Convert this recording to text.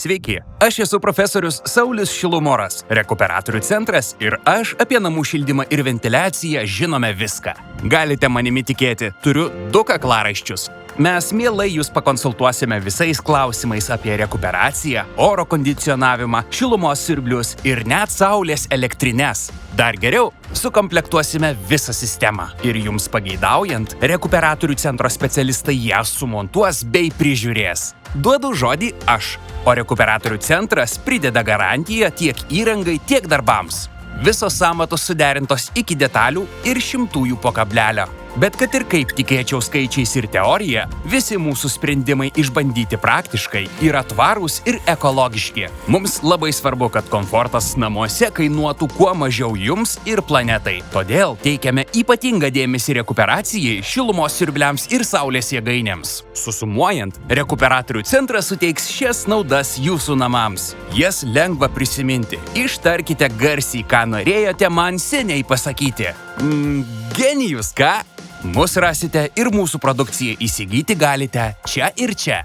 Sveiki, aš esu profesorius Saulius Šilumoras, Rekuperatorių centras ir aš apie namų šildymą ir ventiliaciją žinome viską. Galite manimi tikėti, turiu 2 kaklaraiščius. Mes mielai jūs pakonsultuosime visais klausimais apie rekuperaciją, oro kondicionavimą, šilumos siurblius ir net saulės elektrines. Dar geriau, sukomplektuosime visą sistemą. Ir jums pageidaujant, Rekuperatorių centro specialistai ją sumontuos bei prižiūrės. Duodu žodį aš, o Rekuperatorių centras prideda garantiją tiek įrangai, tiek darbams. Visos sąmatos suderintos iki detalių ir šimtųjų po kablelio. Bet kad ir kaip tikėčiau skaičiais ir teorija, visi mūsų sprendimai išbandyti praktiškai yra tvarūs ir ekologiški. Mums labai svarbu, kad komfortas namuose kainuotų kuo mažiau jums ir planetai. Todėl teikiame ypatingą dėmesį rekuperacijai, šilumos siurbliams ir saulės jėgainėms. Susumuojant, Rekuperatorių centras suteiks šias naudas jūsų namams. Jas lengva prisiminti. Ištarkite garsiai, ką norėjote man seniai pasakyti. Genijus, ką? Mus rasite ir mūsų produkciją įsigyti galite čia ir čia.